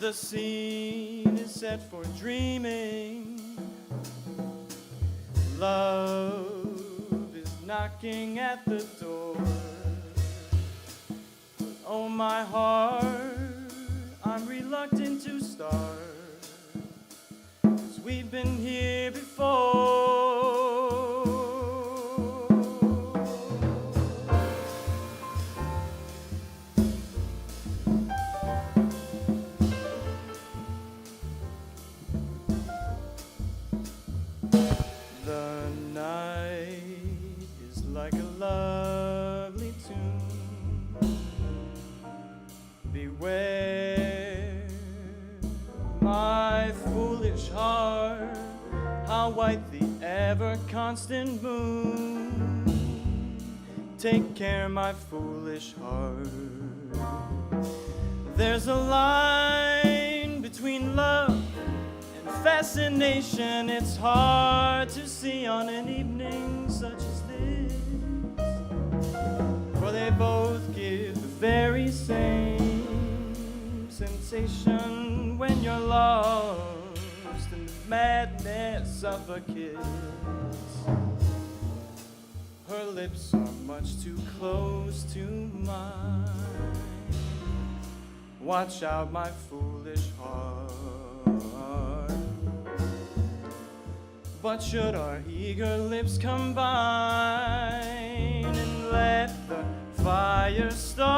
the scene is set for dreaming. Love is knocking at the door. Oh, my heart, I'm reluctant to start, 'cause we've been here before. The night is like a lovely tune. Beware, my foolish heart, how white the ever-constant moon. Take care, my foolish heart. There's a line between love and fascination. It's hard to see on an evening such as this, for they both give the very same sensation when you're lost in the madness of a kiss. Her lips are much too close to mine. Watch out, my foolish heart. But should our eager lips combine and let the fire start,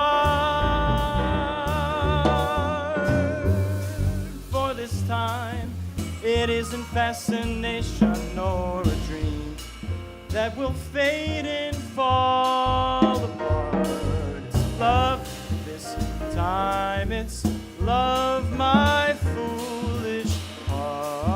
for this time it isn't fascination nor a dream that will fade and fall apart. It's love this time, it's love, my foolish heart.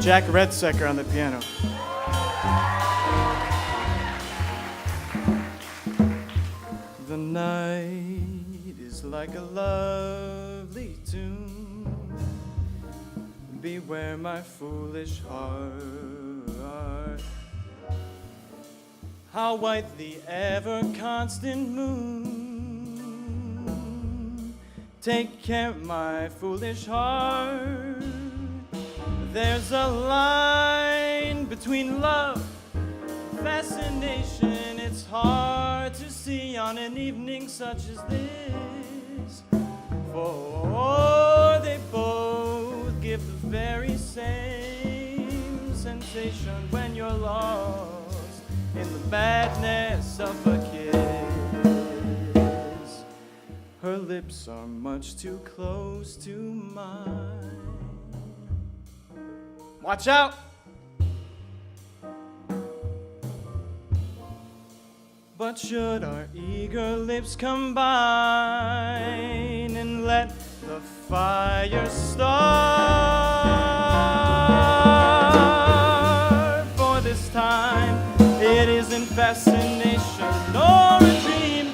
Jack Redsecker on the piano. The night is like a lovely tune. Beware, my foolish heart. How white the ever-constant moon. Take care, my foolish heart. There's a line between love and fascination. It's hard to see on an evening such as this, for they both give the very same sensation when you're lost in the madness of a kiss. Her lips are much too close to mine. Watch out! But should our eager lips combine and let the fire start, for this time it isn't fascination nor a dream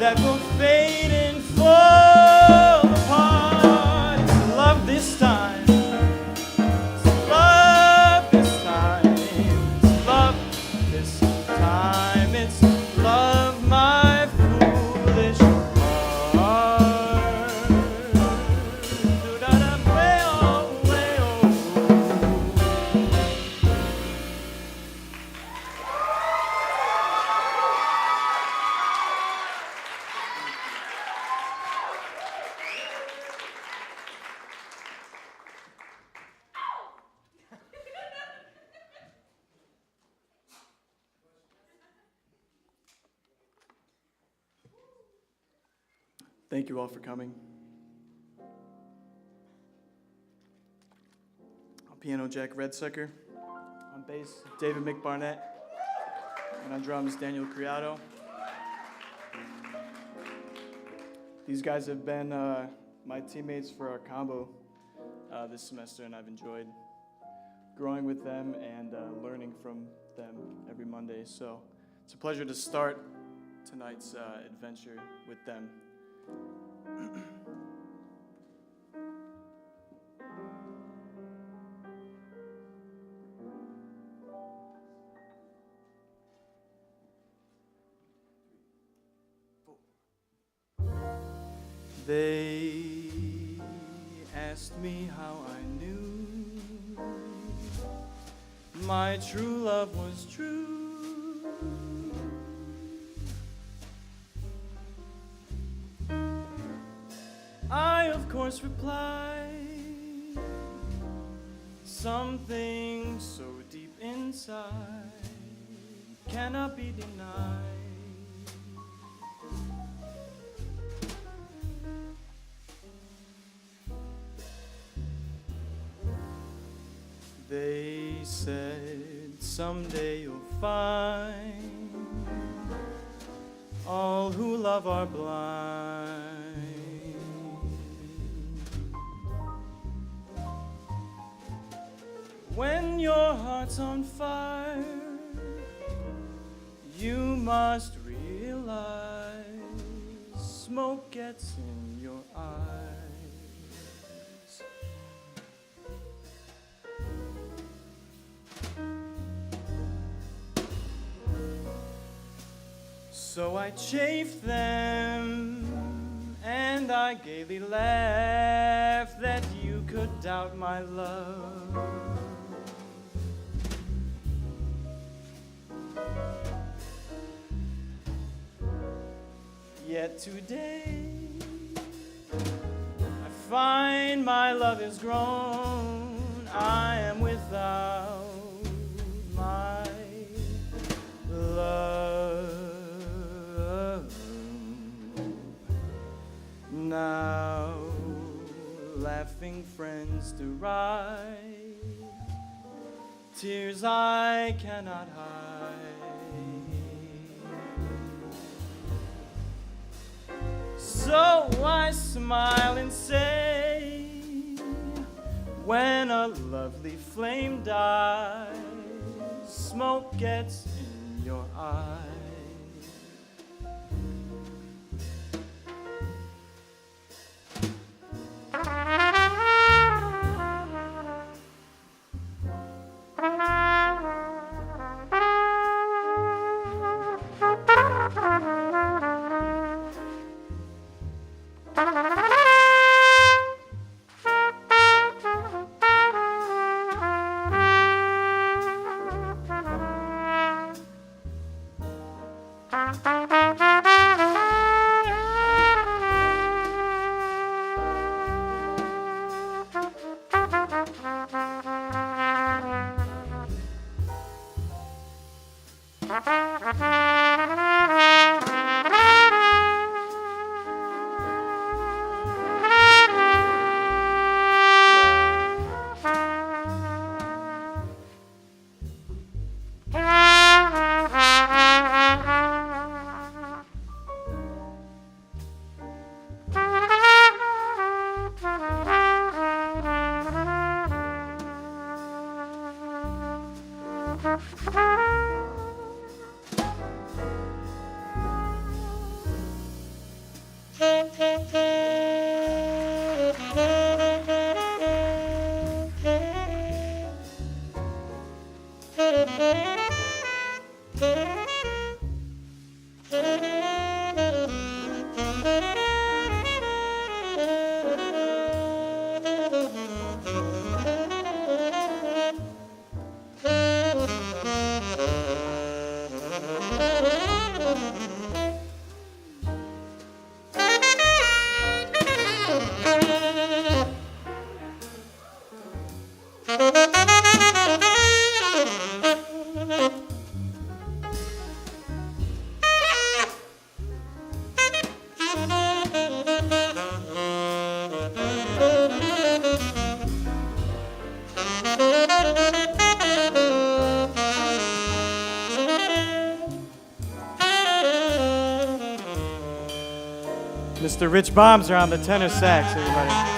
that will fade and fall apart. It's love this time, Thank you all for coming. On piano, Jack Redsecker. On bass, David McBarnett. And on drums, Daniel Criado. These guys have been my teammates for our combo this semester, and I've enjoyed growing with them and learning from them every Monday. So it's a pleasure to start tonight's adventure with them. They asked me how I knew my true love was true. I, of course, replied, something so deep inside cannot be denied. They said, someday you'll find all who love are blind. When your heart's on fire, you must realize smoke gets in your eyes. So I chafed them, and I gaily laughed that you could doubt my love. Yet today, I find my love is grown. I am without my love. Now, laughing friends deride tears I cannot hide. So I smile and say, when a lovely flame dies, smoke gets in your eyes. Mr. Rich Bomzer on the tenor sax, everybody.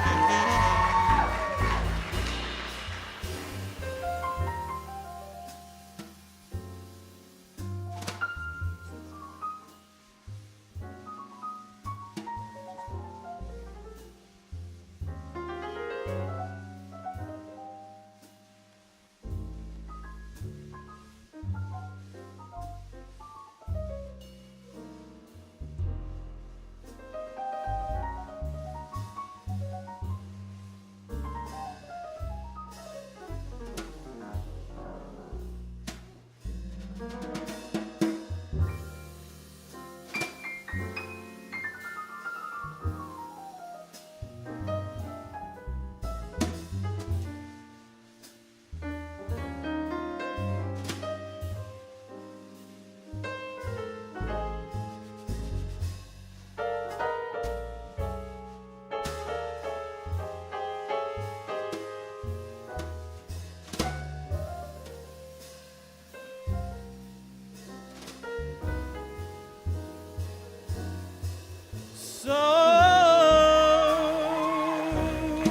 So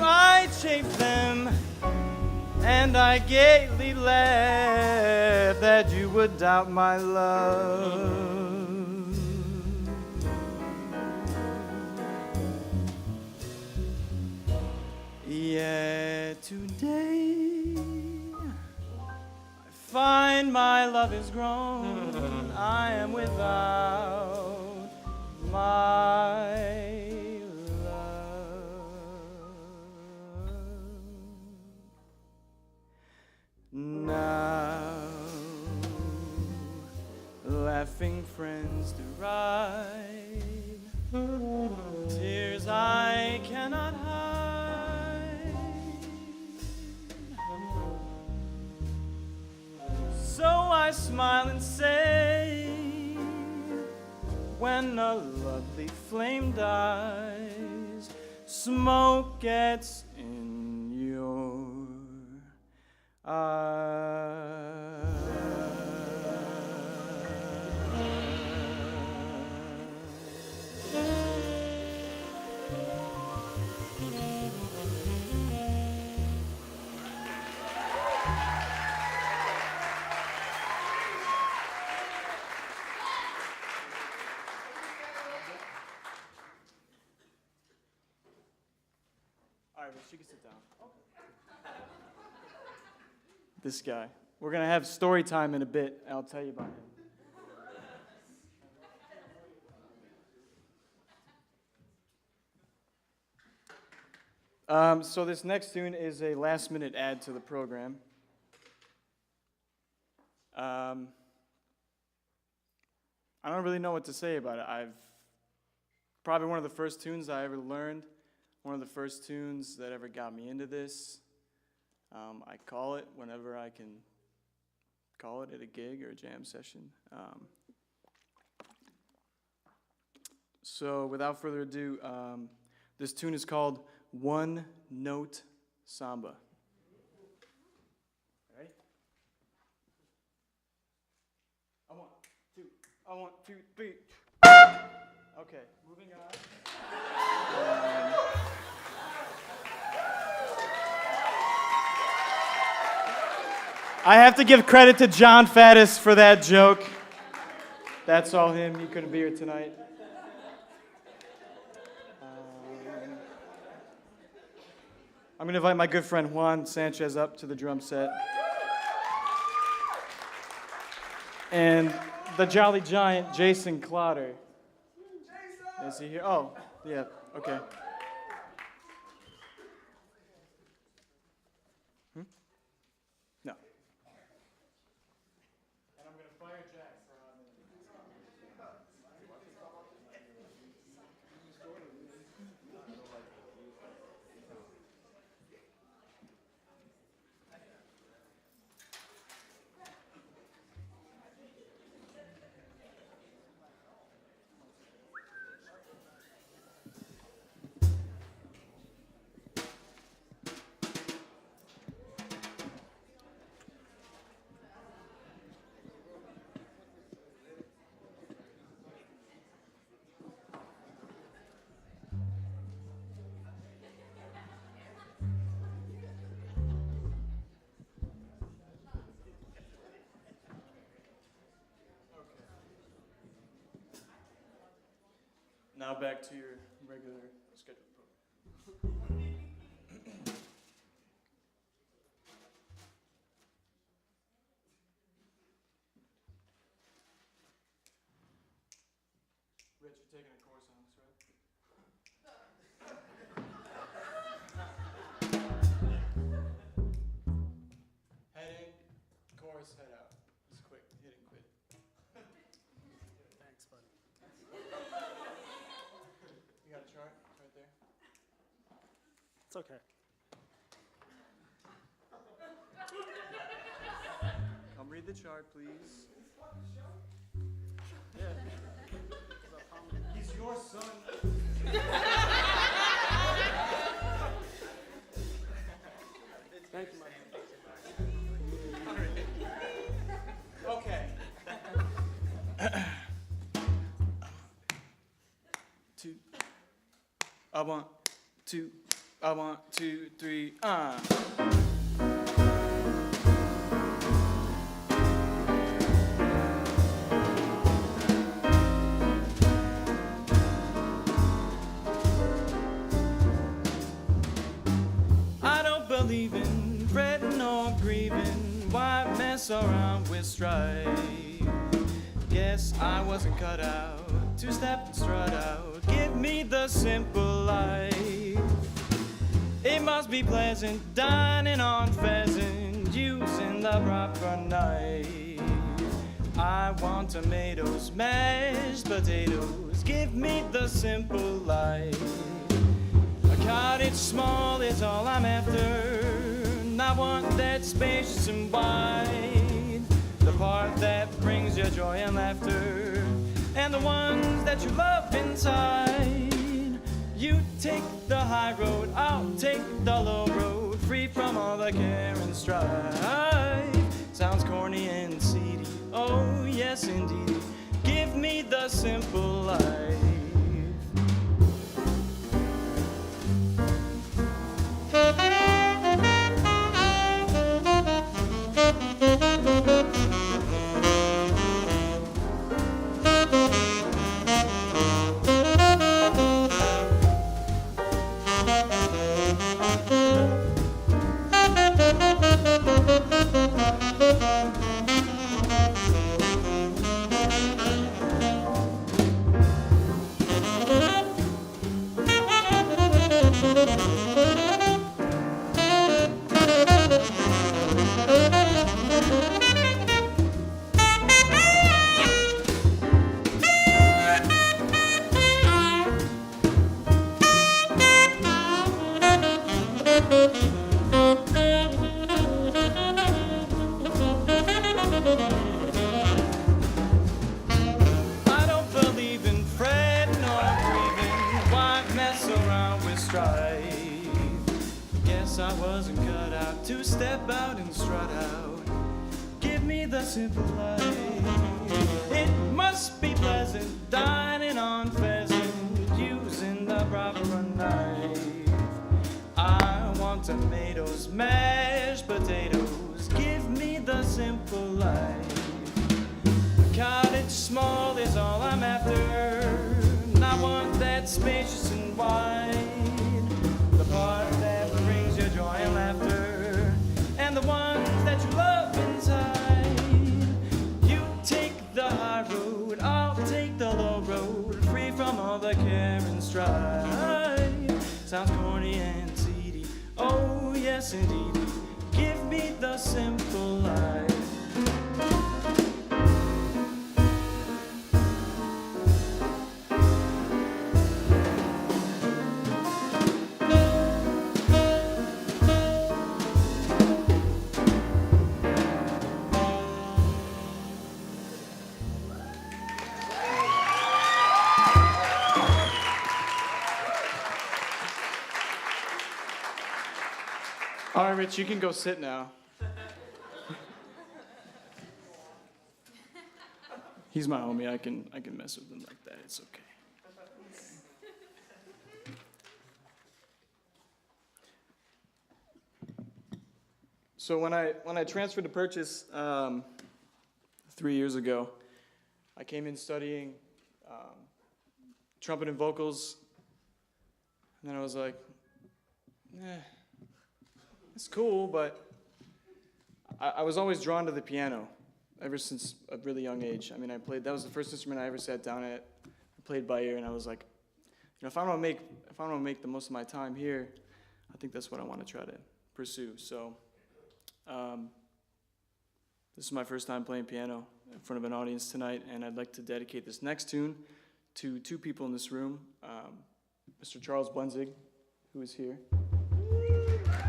I chafed them, and I gaily laughed that you would doubt my love. Yet today I find my love is grown. I am without my love. Now laughing friends deride tears I cannot hide. So I smile and say, when a lovely flame dies, smoke gets in your eyes. All right, well, she can sit down. This guy. We're going to have story time in a bit, and I'll tell you about him. So this next tune is a last-minute add to the program. I don't really know what to say about it. Probably one of the first tunes I ever learned, one of the first tunes that ever got me into this. I call it whenever I can call it at a gig or a jam session. So without further ado, this tune is called One Note Samba. Ready? I want, two, three. Okay, moving on. I have to give credit to John Faddis for that joke. That's all him. He couldn't be here tonight. I'm going to invite my good friend Juan Sanchez up to the drum set. And the Jolly Giant, Jason Clotter. Is he here? Oh, yeah, okay. No. And I'm going to fire Jack for a minute. Now back to your regular scheduled program. Rich, you're taking a course on this, right? Head in, chorus, head out. Just quick, hit and quit. Thanks, buddy. You got a chart right there? It's okay. Come read the chart, please. Yeah. He's your son. Thank you, Mike. Okay. Two. I want two. I want 2, 3. I don't believe in fretting or grieving. Why mess around with strife? Guess I wasn't cut out to step and strut out. Give me the simple life. It must be pleasant dining on pheasant, using the proper knife. I want tomatoes, mashed potatoes. Give me the simple life. A cottage small is all I'm after. I want that spacious and wide, the part that brings you joy and laughter, and the ones that you love inside. You take the high road, I'll take the low road, free from all the care and strife. Sounds corny and seedy, oh yes indeed. Give me the simple life. Tomatoes, mashed potatoes, give me the simple life. A cottage small is all I'm after, and I want that spacious and wide, the part that brings you joy and laughter, and the ones that you love inside. You take the high road, I'll take the low road, free from all the care and strife. Sounds corny and oh, yes, indeed. Give me the simple life. All right, Rich, you can go sit now. He's my homie. I can mess with him like that. It's okay. So when I transferred to Purchase 3 years ago, I came in studying trumpet and vocals. And then I was like, it's cool, but I was always drawn to the piano ever since a really young age. I mean, that was the first instrument I ever sat down at. I played by ear, and I was like, if I want to make the most of my time here, I think that's what I want to try to pursue. So, this is my first time playing piano in front of an audience tonight, and I'd like to dedicate this next tune to two people in this room. Mr. Charles Blenzig, who is here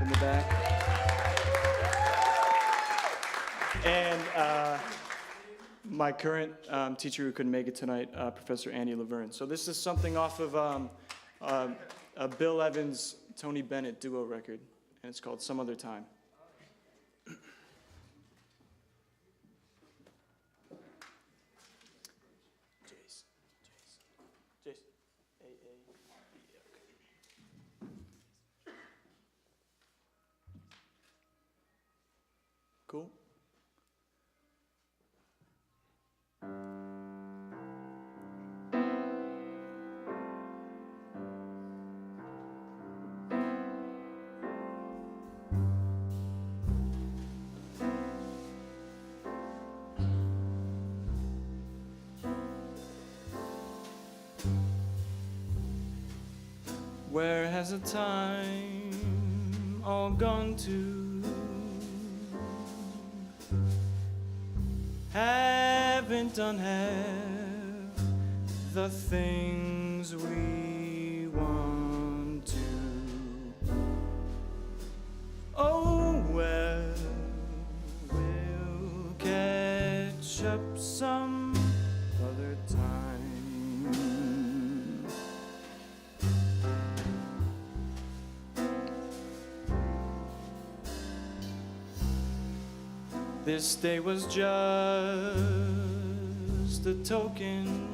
in the back, and my current teacher who couldn't make it tonight, Professor Andy Laverne. So this is something off of a Bill Evans, Tony Bennett duo record, and it's called Some Other Time. Cool. Where has the time all gone to? Haven't done half the things we want to. Oh well, we'll catch up some other time. This day was just a token.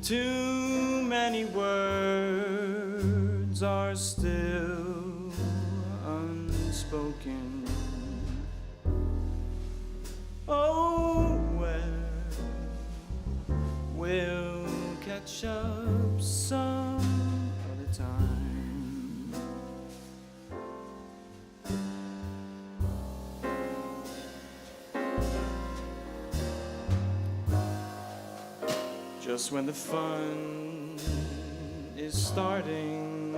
Too many words are still unspoken. Oh, well, we'll catch up some other time. Just when the fun is starting,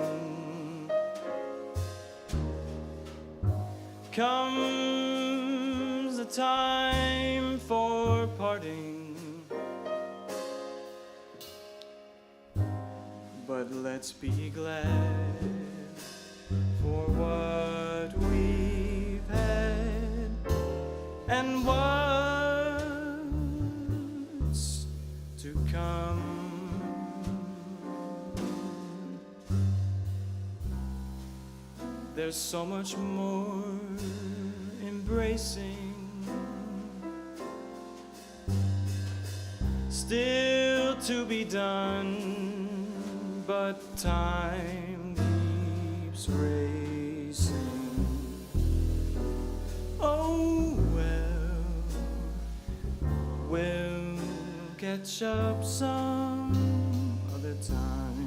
comes the time for parting. But let's be glad for what we've had and what's to come. There's so much more embracing still to be done, but time keeps racing. Oh well, we'll catch up some other time.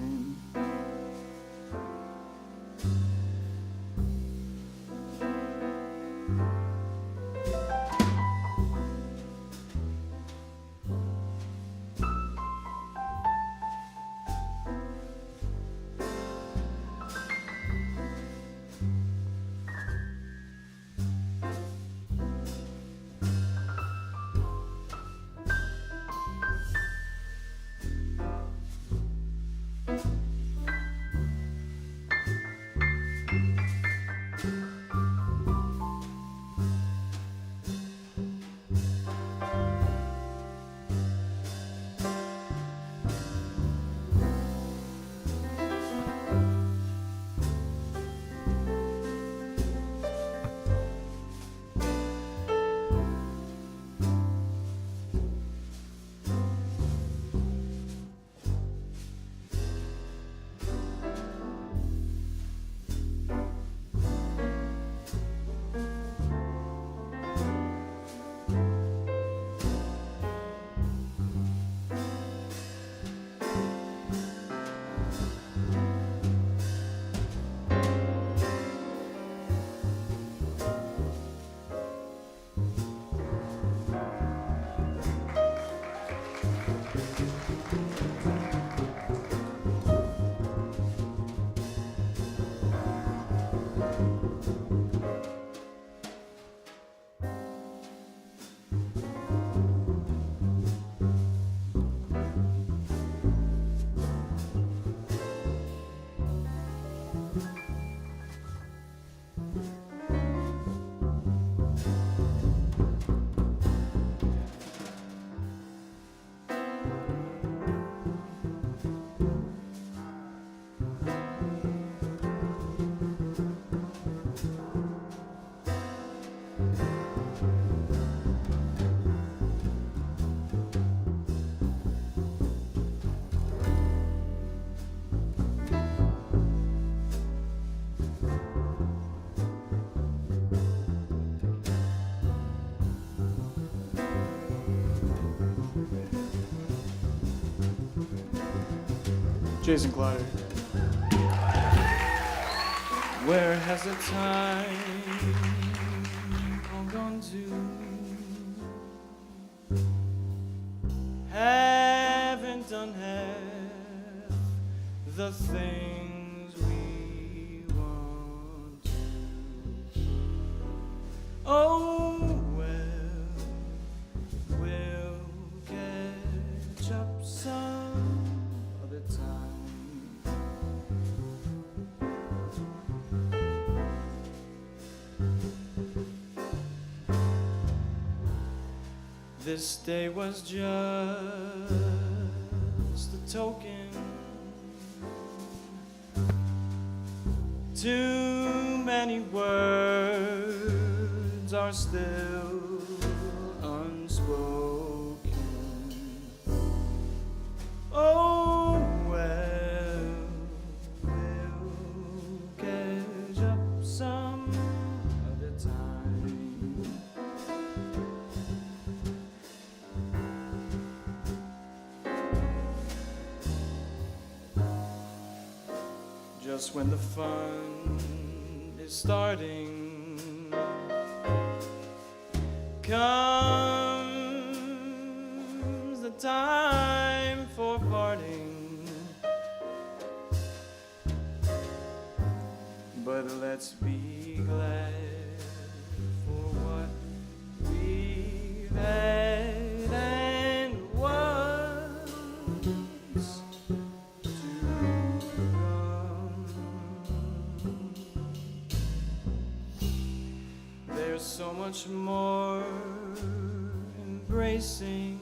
Jason Clotter. Where has the time all gone to? Haven't done half the things we want to. Oh, well, we'll catch up some other time. This day was just a token. Too many words are still unspoken. Oh, well, we'll catch up some other time. Just when the fun is starting, comes the time for parting. But let's be glad for what we've had and what's to come. There's so much more embracing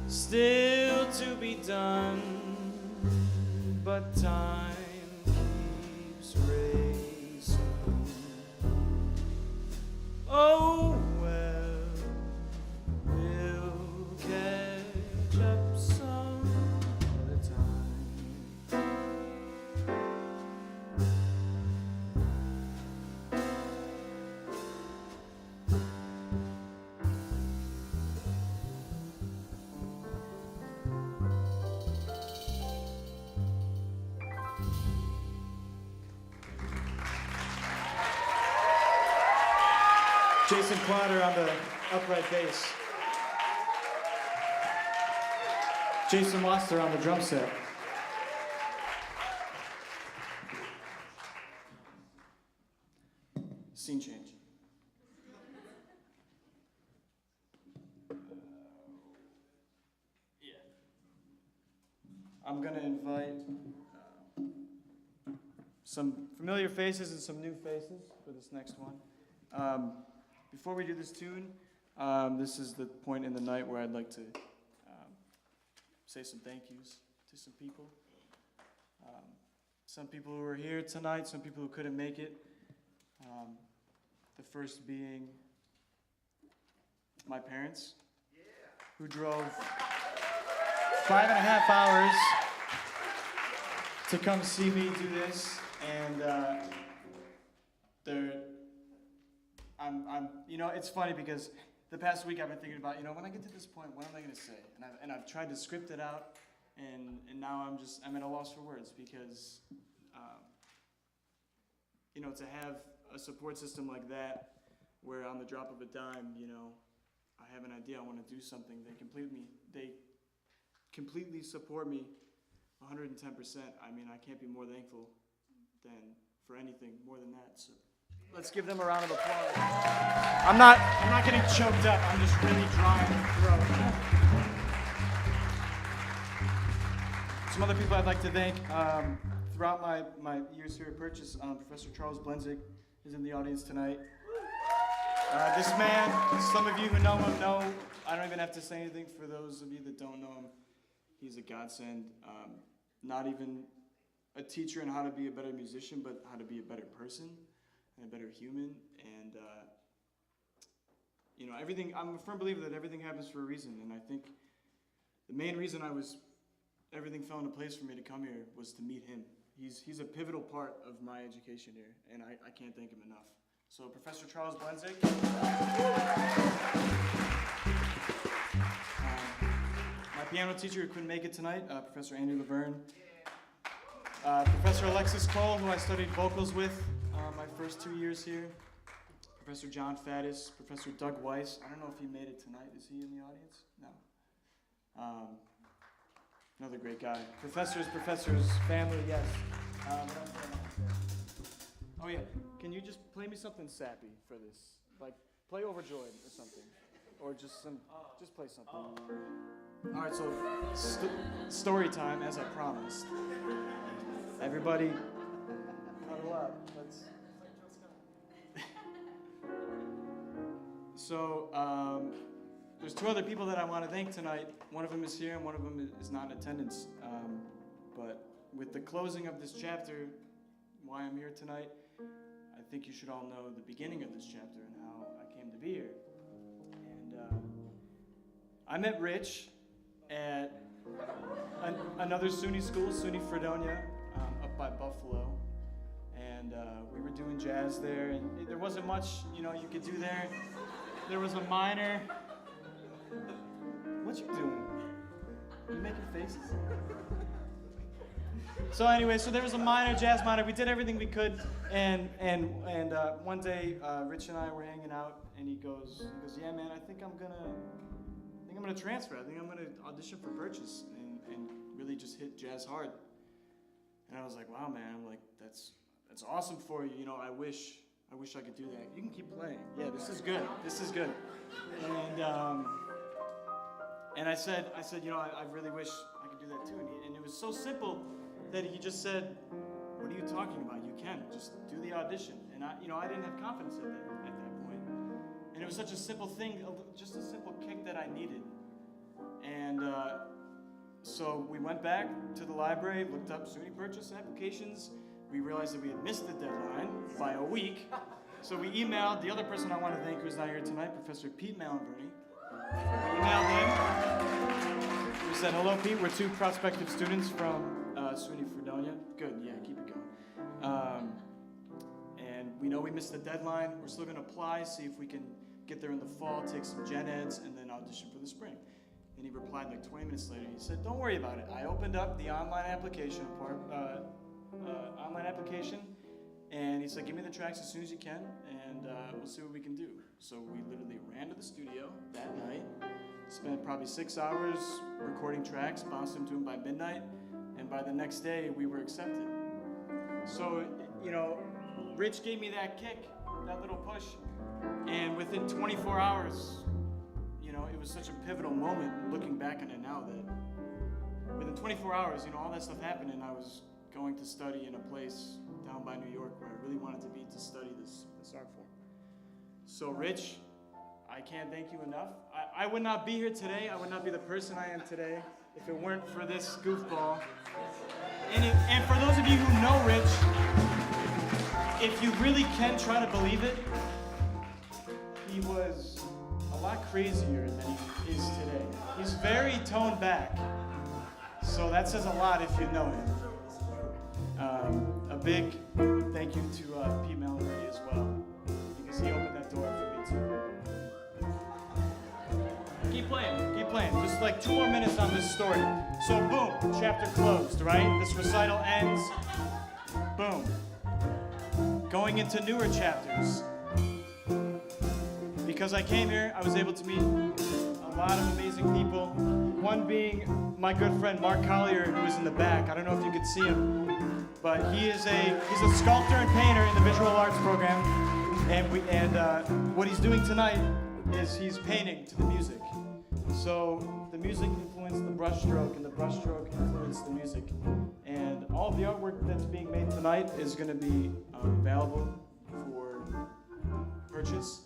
still to be done, but time keeps racing. Oh, well, we'll catch up some other time. Jason Clotter on the upright bass. Jason Wastor on the drum set. Scene change. Yeah. I'm gonna invite some familiar faces and some new faces for this next one. Before we do this tune, this is the point in the night where I'd like to say some thank yous to some people. Some people who are here tonight, some people who couldn't make it. The first being my parents, who drove 5.5 hours to come see me do this, and you know, it's funny because the past week I've been thinking about, you know, when I get to this point, what am I going to say? And I've tried to script it out, and now I'm at a loss for words because, you know, to have a support system like that, where on the drop of a dime, you know, I have an idea, I want to do something, they completely support me 110%. I mean, I can't be more thankful than for anything more than that. So let's give them a round of applause. I'm not getting choked up. I'm just really dry in the throat. Some other people I'd like to thank. Throughout my years here at Purchase, Professor Charles Blenzig is in the audience tonight. This man, some of you who know him know, I don't even have to say anything. For those of you that don't know him, he's a godsend. Not even a teacher in how to be a better musician, but how to be a better person and a better human. And you know, everything. I'm a firm believer that everything happens for a reason, and I think the main reason everything fell into place for me to come here was to meet him. He's a pivotal part of my education here, and I can't thank him enough. So, Professor Charles Blenzig. My My piano teacher who couldn't make it tonight, Professor Andy Laverne. Professor Alexis Cole, who I studied vocals with my first 2 years here. Professor John Faddis, Professor Doug Weiss. I don't know if he made it tonight. Is he in the audience? No. Another great guy. Professors, family, yes. Oh yeah, can you just play me something sappy for this? Like, play Overjoyed or something. Or just play something. All right, so story time, as I promised. Everybody, cuddle up. So, there's two other people that I want to thank tonight. One of them is here, and one of them is not in attendance. But with the closing of this chapter, why I'm here tonight, I think you should all know the beginning of this chapter and how I came to be here. And I met Rich at another SUNY school, SUNY Fredonia, up by Buffalo. And we were doing jazz there, and there wasn't much, you could do there. There was a minor. What you doing? You making faces? So anyway, there was a minor, jazz minor. We did everything we could, and one day Rich and I were hanging out, and he goes, yeah, man, I think I'm gonna transfer. I think I'm gonna audition for Purchase and really just hit jazz hard. And I was like, wow, man, that's awesome for you. I wish I could do that. You can keep playing. Yeah, this is good. And I said, I really wish I could do that too. And it was so simple that he just said, what are you talking about? You can just do the audition. And I didn't have confidence at that point. And it was such a simple thing, just a simple kick that I needed. And so we went back to the library, looked up SUNY Purchase applications. We realized that we had missed the deadline by a week. So we emailed the other person I want to thank who's not here tonight, Professor Pete Malinverni. We emailed him. We said, hello, Pete. We're two prospective students from SUNY Fredonia. Good, yeah, keep it going. And we know we missed the deadline. We're still going to apply, see if we can get there in the fall, take some gen eds, and then audition for the spring. And he replied like 20 minutes later. He said, don't worry about it. I opened up the online application and he said, give me the tracks as soon as you can, and we'll see what we can do. So we literally ran to the studio that night, spent probably 6 hours recording tracks, bounced them to him by midnight, and by the next day, we were accepted. So, Rich gave me that kick, that little push, and within 24 hours, it was such a pivotal moment, looking back on it now, that within 24 hours, all that stuff happened, and I was going to study in a place down by New York where I really wanted to be to study this art form. So Rich, I can't thank you enough. I would not be here today. I would not be the person I am today if it weren't for this goofball. And for those of you who know Rich, if you really can try to believe it, he was a lot crazier than he is today. He's very toned back. So that says a lot if you know him. A big thank you to Pete Malinverni as well, because he opened that door for me too. Keep playing. Just like 2 more minutes on this story. So boom, chapter closed, right? This recital ends. Boom. Going into newer chapters. Because I came here, I was able to meet a lot of amazing people. One being my good friend Mark Colyer, who is in the back. I don't know if you could see him, but he's a sculptor and painter in the visual arts program. And what he's doing tonight is he's painting to the music. So the music influenced the brushstroke, and the brushstroke influenced the music. And all of the artwork that's being made tonight is going to be available for purchase.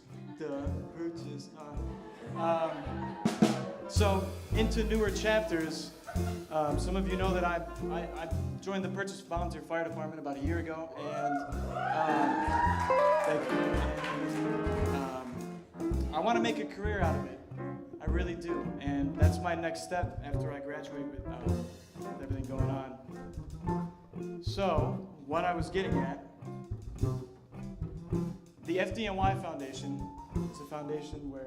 So into newer chapters, some of you know that I joined the Purchase Volunteer Fire Department about a year ago, and I want to make a career out of it. I really do, and that's my next step after I graduate with everything going on. So what I was getting at, the FDNY Foundation is a foundation where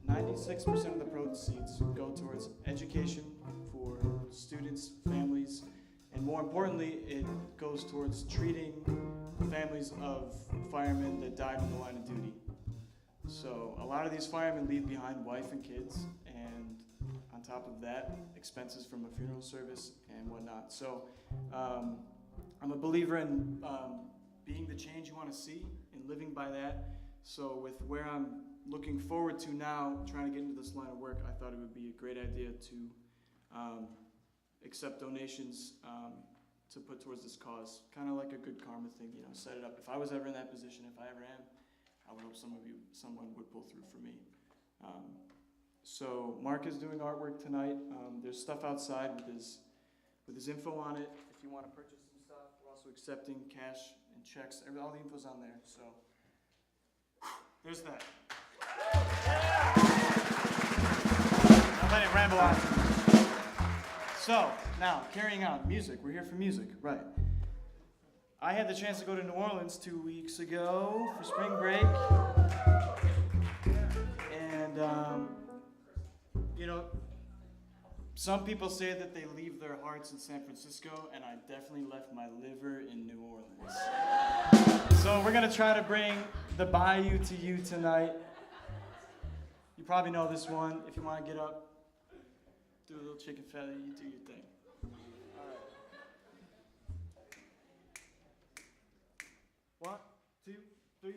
96% of the proceeds go towards education for students, families, and more importantly, it goes towards treating families of firemen that died in the line of duty. So a lot of these firemen leave behind wife and kids, and on top of that, expenses from a funeral service and whatnot. So I'm a believer in being the change you want to see and living by that. So with where I'm looking forward to now, trying to get into this line of work, I thought it would be a great idea to accept donations to put towards this cause. Kind of like a good karma thing, you know, set it up. If I was ever in that position, if I ever am, I would hope someone would pull through for me. So Mark is doing artwork tonight. There's stuff outside with his info on it. If you want to purchase some stuff, we're also accepting cash and checks. All the info's on there. So there's that. I'll let it ramble on. So now carrying on, music. We're here for music, right? I had the chance to go to New Orleans 2 weeks ago for spring break, and you know, some people say that they leave their hearts in San Francisco, and I definitely left my liver in New Orleans. So we're gonna try to bring the Bayou to you tonight. You probably know this one. If you want to get up, do a little chicken feather, you do your thing. All right. 1, 2, 3,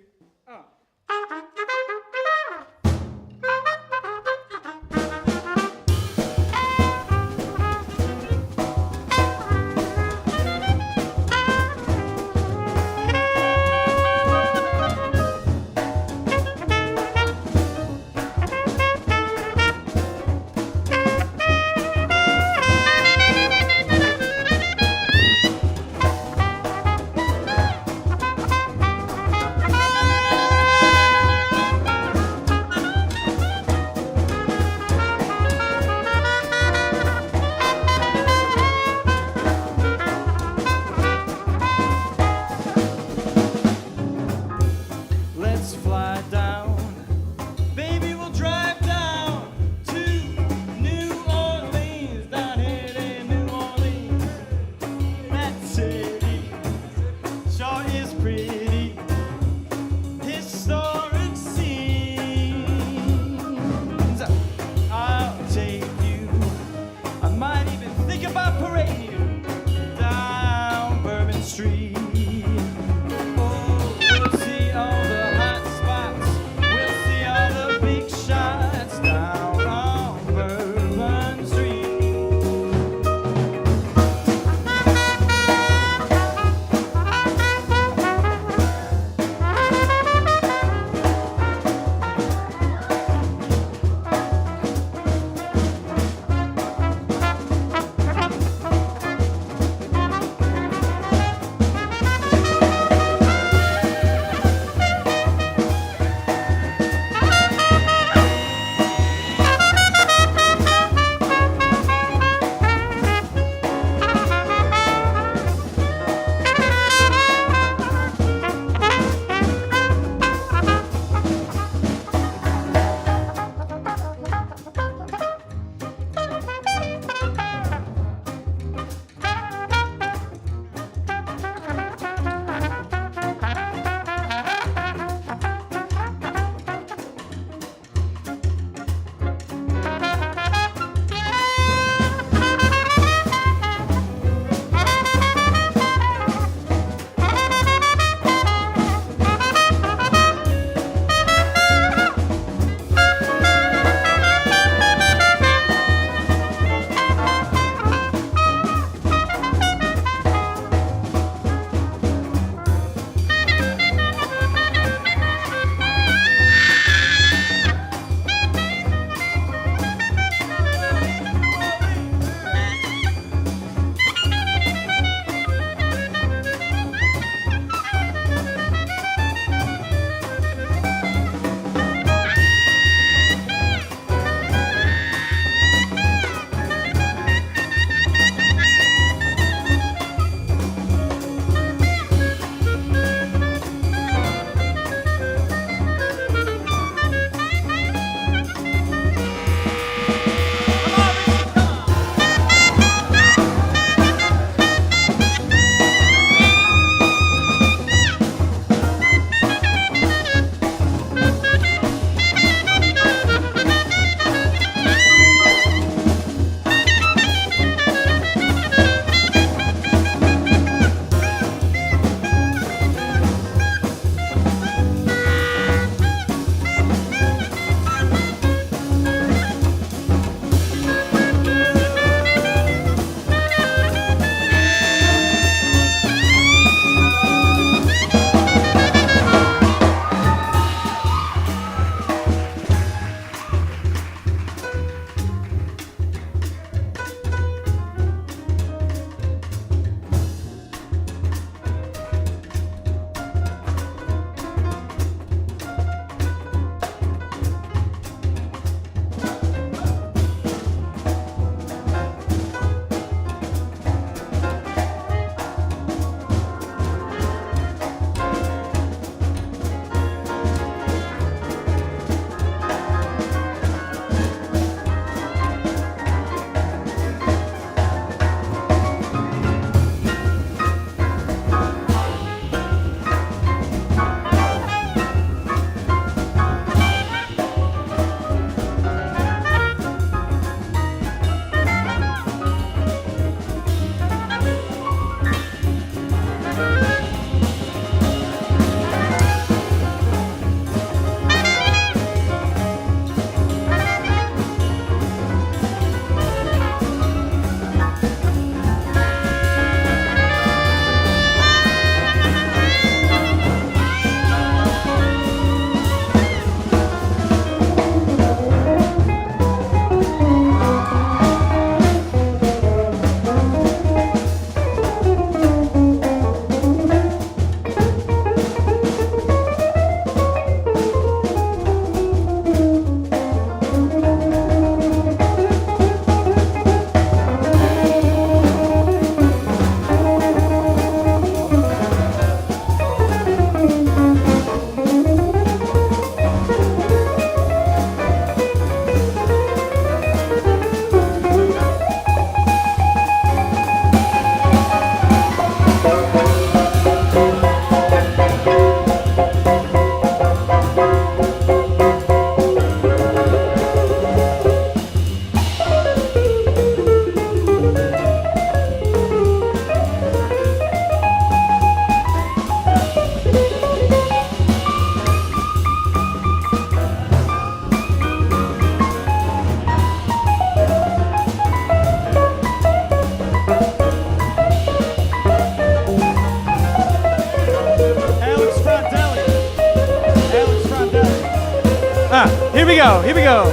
Here we go, here we go.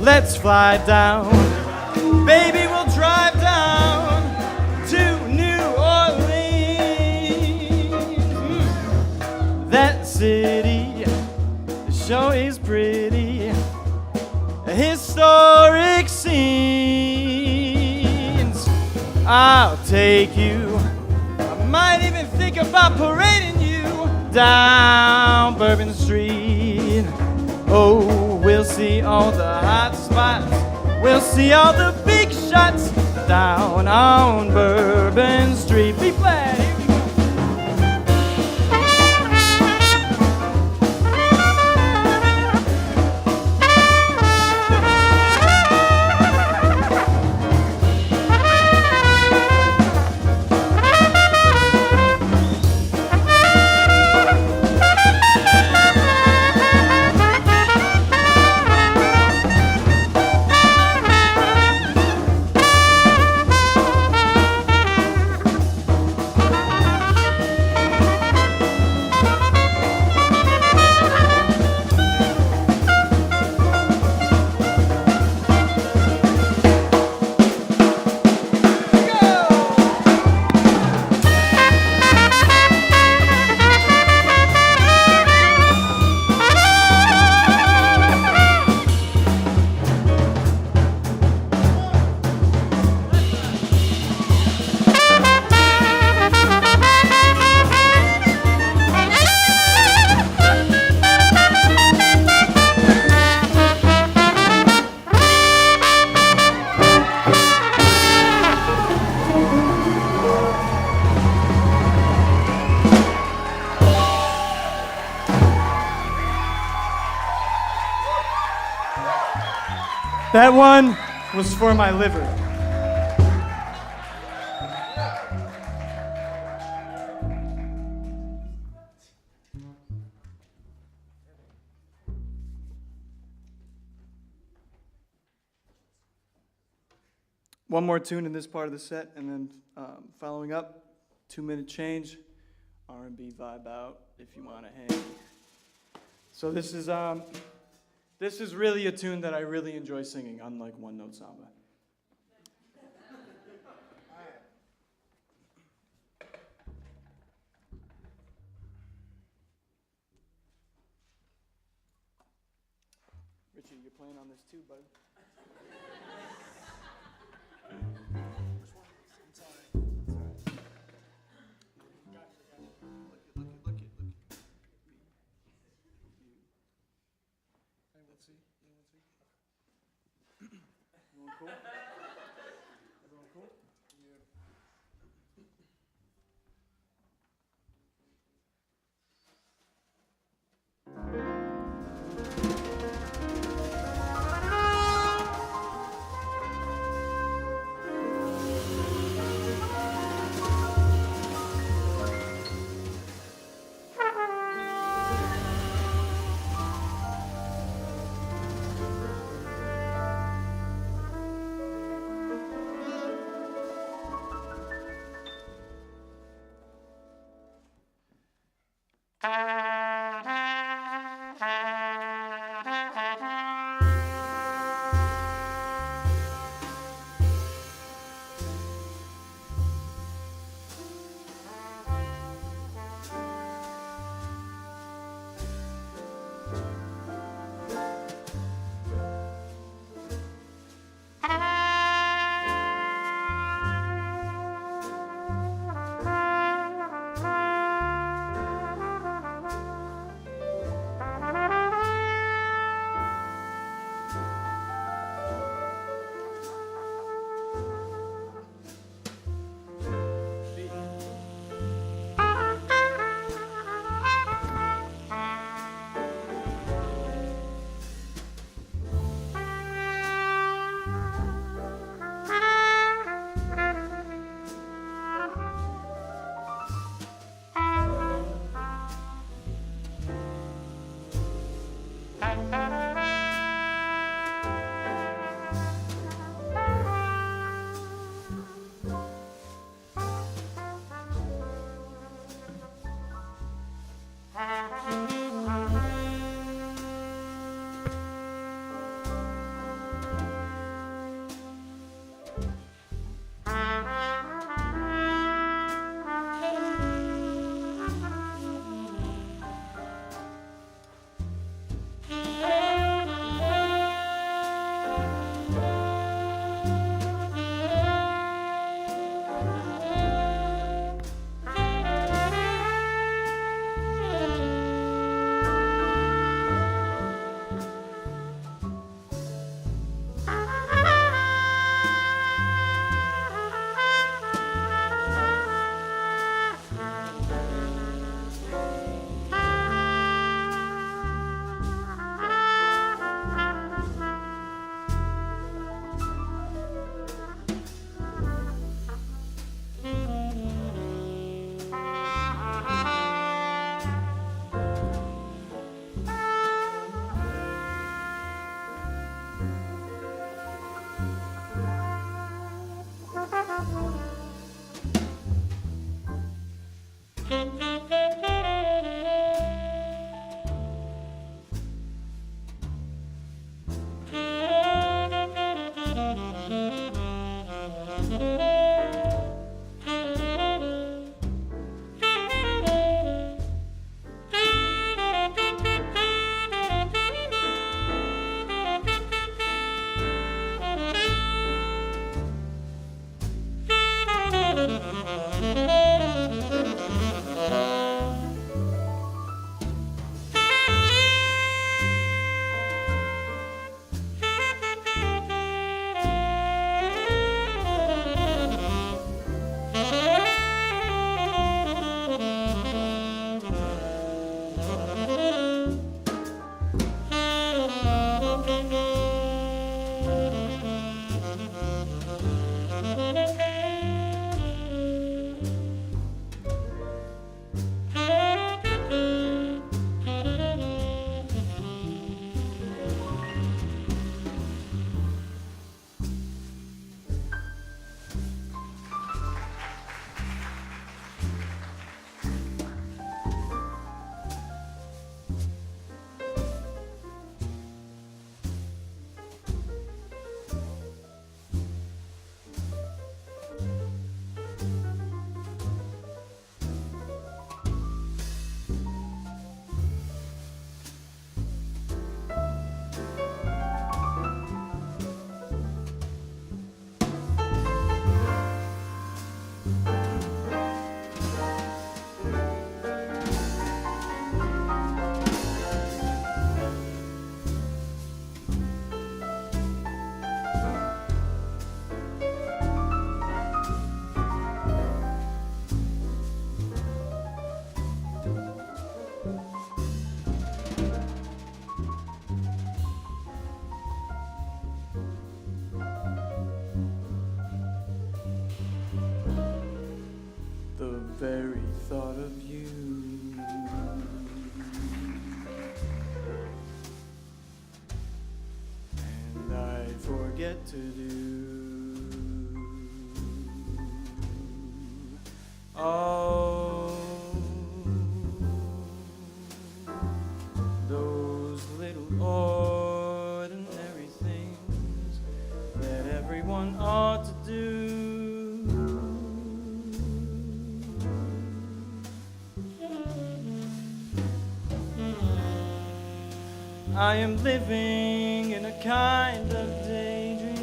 Let's fly down. Baby, we'll drive down to New Orleans. That city sure is pretty. Historic scenes. I'll take you. I might even think about parading you down Bourbon Street. Oh, we'll see all the hot spots. We'll see all the big shots down on Bourbon Street. Be glad. Here we go. That one was for my liver. One more tune in this part of the set, and then following up, 2-minute change, R&B vibe out if you want to hang. So this is really a tune that I really enjoy singing, unlike One Note Samba. Richie, you're playing on this too, bud. Cool? Everyone cool? Yeah. what to do. Oh, those little ordinary things that everyone ought to do. I am living in a kind of daydream.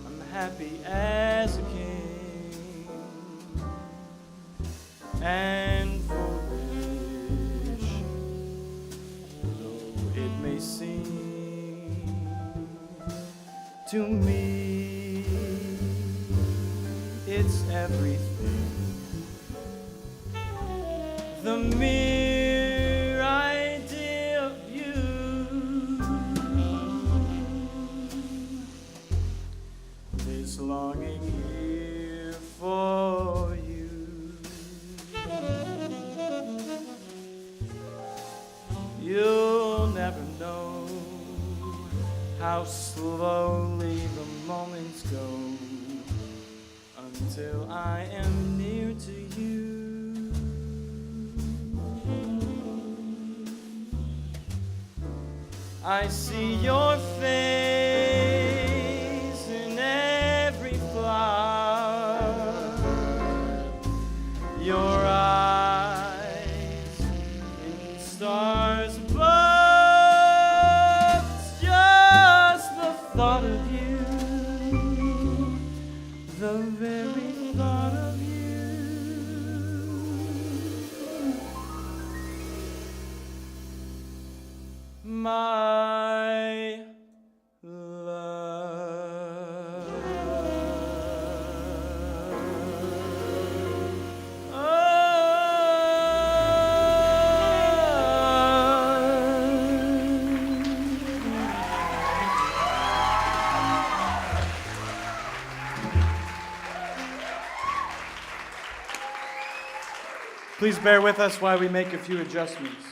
I'm happy as a king and foolish, though it may seem to me. It's everything. The mere idea of you, this longing here for you. You'll never know how slowly the moments go until I am near to you. I see your face in every flower, your eyes in stars above. It's just the thought of you, the very thought of you. My love. Please bear with us while we make a few adjustments.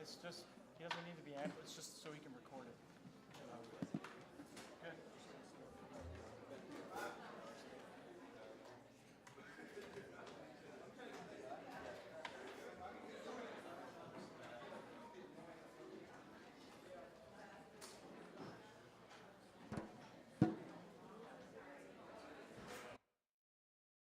It's just, he doesn't need to be amplified, it's just so he can record it.